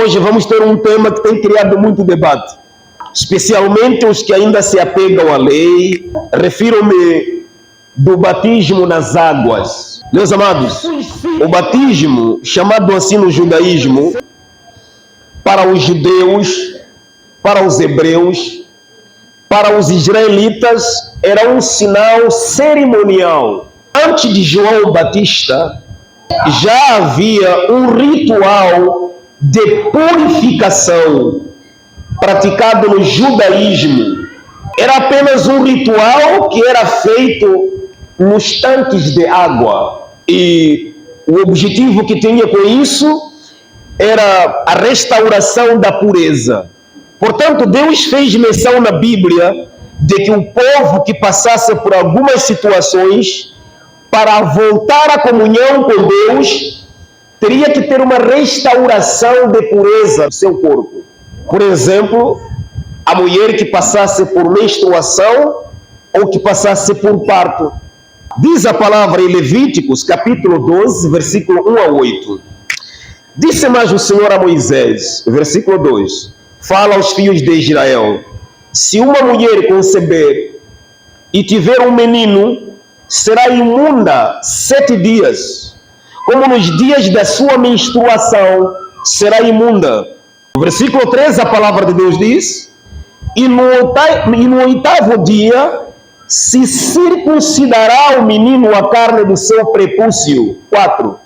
Hoje vamos ter um tema que tem criado muito debate, especialmente os que ainda se apegam à lei. Refiro-me do batismo nas águas. Meus amados, o batismo, chamado assim no judaísmo, para os judeus, para os hebreus, para os israelitas, era um sinal cerimonial. Antes de João Batista, já havia um ritual de purificação praticado no judaísmo. Era apenas um ritual que era feito nos tanques de água. E o objetivo que tinha com isso era a restauração da pureza. Portanto, Deus fez menção na Bíblia de que o povo que passasse por algumas situações, para voltar à comunhão com Deus, teria que ter uma restauração de pureza do seu corpo. Por exemplo, a mulher que passasse por menstruação ou que passasse por parto. Diz a palavra em Levíticos, capítulo 12, versículo 1 a 8. Disse mais o Senhor a Moisés, versículo 2, fala aos filhos de Israel: se uma mulher conceber e tiver um menino, será imunda 7 dias, como nos dias da sua menstruação será imunda. No versículo 3 a palavra de Deus diz: e no oitavo dia se circuncidará o menino a carne do seu prepúcio. 4.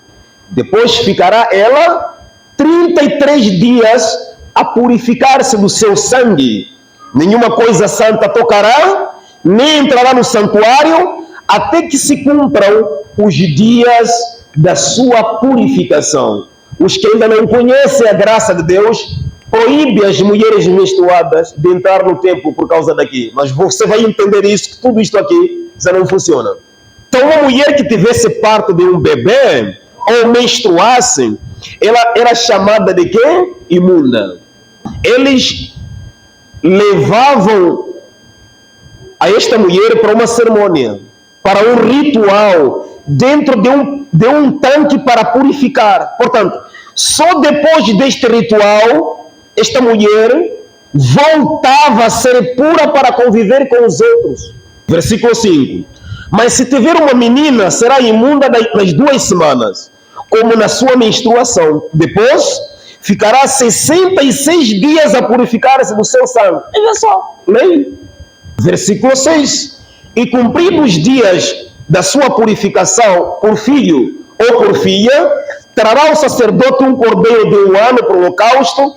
Depois ficará ela 33 dias a purificar-se do seu sangue. Nenhuma coisa santa tocará, nem entrará no santuário, até que se cumpram os dias da sua purificação. Os que ainda não conhecem a graça de Deus, proíbe as mulheres menstruadas de entrar no templo por causa daqui. Mas você vai entender isso, que tudo isto aqui já não funciona. Então, uma mulher que tivesse parto de um bebê, ou menstruasse, ela era chamada de quê? Imunda. Eles levavam a esta mulher para uma cerimônia, para um ritual, dentro de um tanque para purificar. Portanto, só depois deste ritual, esta mulher voltava a ser pura para conviver com os outros. Versículo 5. Mas se tiver uma menina, será imunda nas 2 semanas, como na sua menstruação. Depois, ficará 66 dias a purificar-se do seu sangue. Veja só, leia. Versículo 6. E cumpridos os dias da sua purificação por filho ou por filha, trará o sacerdote um cordeiro de 1 ano para o holocausto,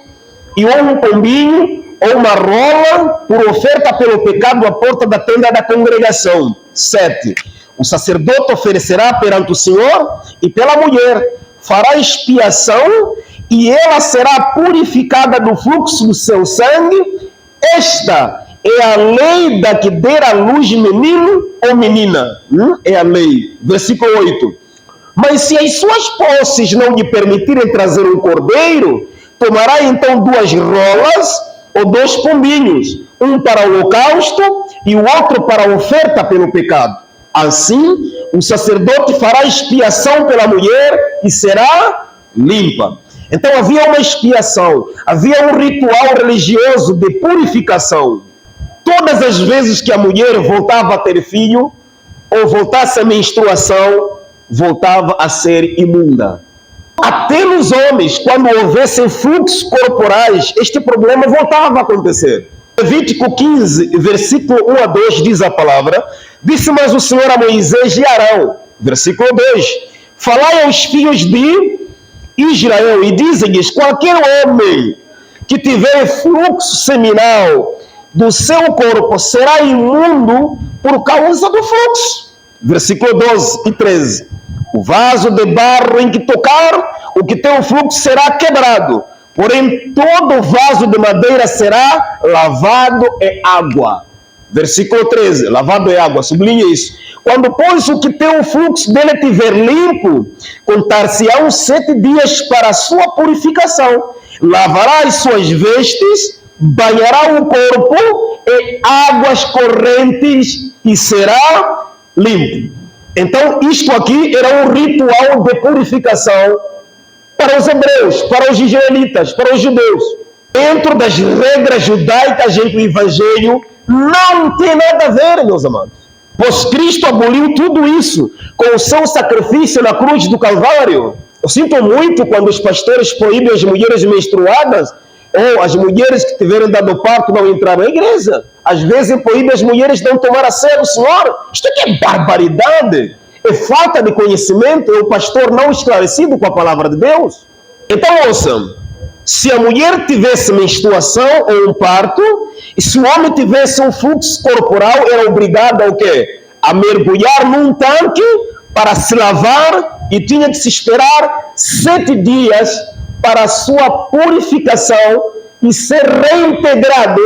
e um pombinho ou uma rola por oferta pelo pecado à porta da tenda da congregação. 7. O sacerdote oferecerá perante o Senhor e pela mulher, fará expiação, e ela será purificada do fluxo do seu sangue. Esta é a lei da que der à luz menino ou menina. É a lei. Versículo 8. Mas se as suas posses não lhe permitirem trazer um cordeiro, tomará então 2 rolas ou 2 pombinhos, um para o holocausto e o outro para a oferta pelo pecado. Assim, o sacerdote fará expiação pela mulher e será limpa. Então havia uma expiação, havia um ritual religioso de purificação. Todas as vezes que a mulher voltava a ter filho, ou voltasse à menstruação, voltava a ser imunda. Até nos homens, quando houvessem fluxos corporais, este problema voltava a acontecer. Levítico 15, versículo 1 a 2, diz a palavra: disse mais o Senhor a Moisés e Arão, versículo 2, falai aos filhos de Israel e dizem-lhes: qualquer homem que tiver fluxo seminal do seu corpo será imundo por causa do fluxo. Versículo 12 e 13. O vaso de barro em que tocar, o que tem o fluxo será quebrado, porém todo vaso de madeira será lavado em água. Versículo 13, lavado em água, sublinha isso. Quando, pois, o que tem o fluxo dele estiver limpo, contar-se-ão 7 dias para a sua purificação. Lavará as suas vestes, banhará o corpo em águas correntes e será limpo. Então, isto aqui era um ritual de purificação para os hebreus, para os israelitas, para os judeus. Dentro das regras judaicas entre o Evangelho, não tem nada a ver, meus amados. Pois Cristo aboliu tudo isso com o seu sacrifício na cruz do Calvário. Eu sinto muito quando os pastores proíbem as mulheres menstruadas ou as mulheres que tiveram dado parto não entrar na igreja. Às vezes proíbem as mulheres de não tomar a ceia do Senhor. Isto aqui é barbaridade. É falta de conhecimento, é o pastor não esclarecido com a palavra de Deus. Então, ouçam, se a mulher tivesse menstruação ou um parto, e se o homem tivesse um fluxo corporal, era obrigado a o quê? A mergulhar num tanque para se lavar e tinha que se esperar 7 dias para a sua purificação e ser reintegrado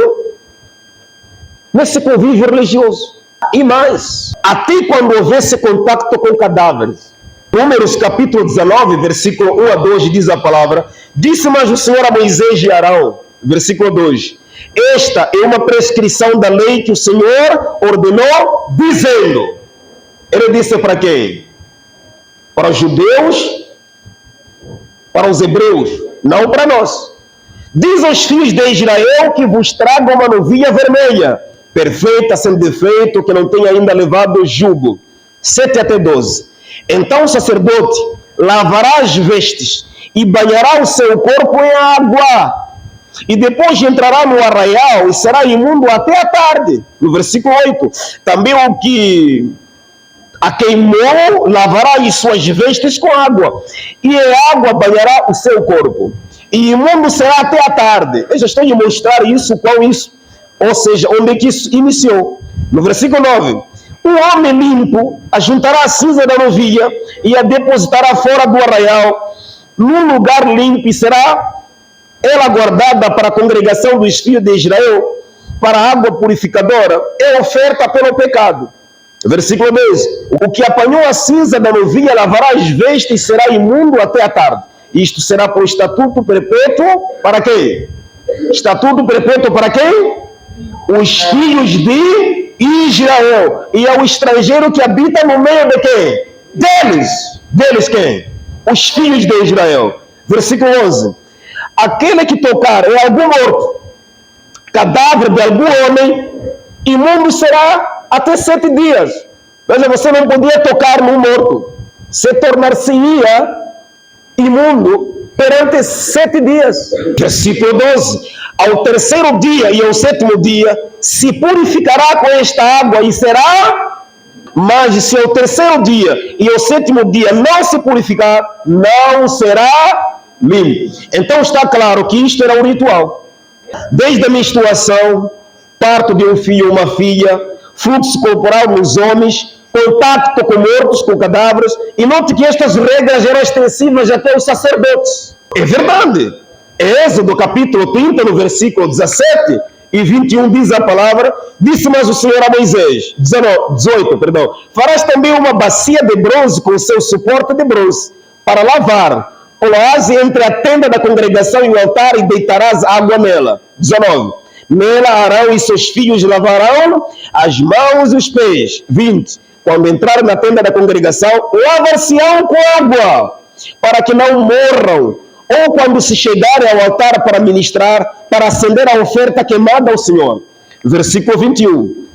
nesse convívio religioso. E mais, até quando houvesse contato com cadáveres. Números capítulo 19, versículo 1 a 2 diz a palavra: disse mais o Senhor a Moisés e Arão, versículo 2, esta é uma prescrição da lei que o Senhor ordenou, dizendo. Ele disse para quem? Para os judeus, para os hebreus, não para nós. Diz aos filhos de Israel que vos tragam uma novilha vermelha, perfeita, sem defeito, que não tenha ainda levado jugo. 7 até 12. Então o sacerdote lavará as vestes e banhará o seu corpo em água. E depois entrará no arraial e será imundo até a tarde. No versículo 8. Também o que a queimou lavará as suas vestes com água. E a água banhará o seu corpo. E imundo será até a tarde. Eu já estou a mostrar isso, qual isso. Ou seja, onde é que isso iniciou. No versículo 9. O homem limpo ajuntará a cinza da novilha e a depositará fora do arraial, num lugar limpo, e será ela guardada para a congregação dos filhos de Israel, para a água purificadora, é oferta pelo pecado. Versículo 10. O que apanhou a cinza da novilha lavará as vestes e será imundo até a tarde. Isto será por estatuto perpétuo para quem? Estatuto perpétuo para quem? Os filhos de Israel. E é o estrangeiro que habita no meio de quem? Deles. Deles quem? Os filhos de Israel. Versículo 11. Aquele que tocar em algum morto, cadáver de algum homem, imundo será até 7 dias. Veja, você não podia tocar num morto. Se tornar-se-ia imundo perante 7 dias. Versículo 12. Ao terceiro dia e ao 7º dia se purificará com esta água e será, mas se ao terceiro dia e ao 7º dia não se purificar, não será limpo. Então está claro que isto era um ritual. Desde a menstruação, parto de um filho ou uma filha, fluxo corporal nos homens, contato com mortos, com cadáveres, e note que estas regras eram extensivas até os sacerdotes. É verdade. Êxodo capítulo 30, no versículo 17 e 21 diz a palavra: disse mais o Senhor a Moisés, 18, farás também uma bacia de bronze com o seu suporte de bronze, para lavar, pô-la-ás entre a tenda da congregação e o altar e deitarás água nela. 19. Nela Arão e seus filhos lavarão as mãos e os pés. 20. Quando entrarem na tenda da congregação, lavar-se-ão com água, para que não morram. Ou quando se chegarem ao altar para ministrar, para acender a oferta queimada ao Senhor. Versículo 21.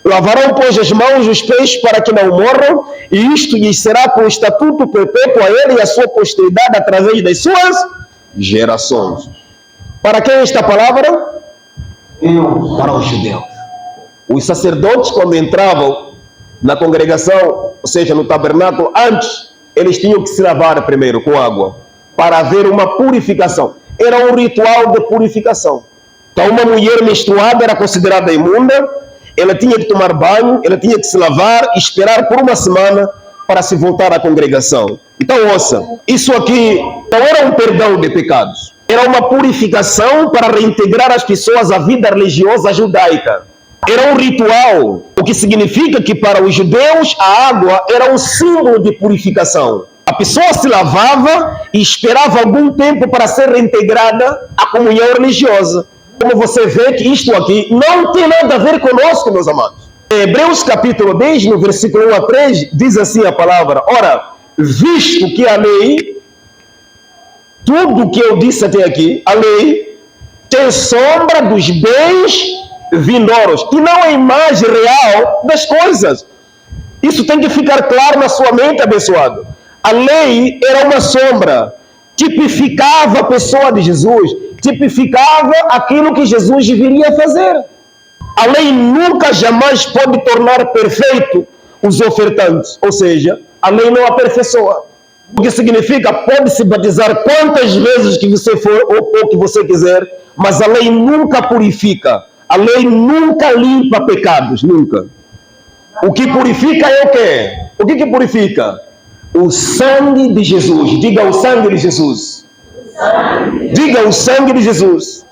Lavarão, pois, as mãos e os pés para que não morram, e isto lhes será por estatuto perpétuo a ele e a sua posteridade através das suas gerações. Para quem é esta palavra? Para os judeus. Os sacerdotes, quando entravam na congregação, ou seja, no tabernáculo, antes, eles tinham que se lavar primeiro com água, para haver uma purificação. Era um ritual de purificação. Então, uma mulher menstruada era considerada imunda, ela tinha que tomar banho, ela tinha que se lavar e esperar por uma semana para se voltar à congregação. Então, ouça, isso aqui não era um perdão de pecados, era uma purificação para reintegrar as pessoas à vida religiosa judaica. Era um ritual, o que significa que para os judeus a água era um símbolo de purificação. A pessoa se lavava e esperava algum tempo para ser reintegrada à comunhão religiosa. Como você vê que isto aqui não tem nada a ver conosco, meus amados. Hebreus capítulo 10, no versículo 1 a 3, diz assim a palavra: ora, visto que a lei tudo que eu disse até aqui, a lei, tem sombra dos bens vindouros, e não a imagem real das coisas. Isso tem que ficar claro na sua mente, abençoado. A lei era uma sombra, tipificava a pessoa de Jesus, tipificava aquilo que Jesus viria fazer. A lei nunca, jamais pode tornar perfeito os ofertantes, ou seja, a lei não aperfeiçoa. O que significa, pode se batizar quantas vezes que você for ou que você quiser, mas a lei nunca purifica, a lei nunca limpa pecados, nunca. O que purifica é o quê? O que purifica? O sangue de Jesus. Diga o sangue de Jesus. Diga o sangue de Jesus.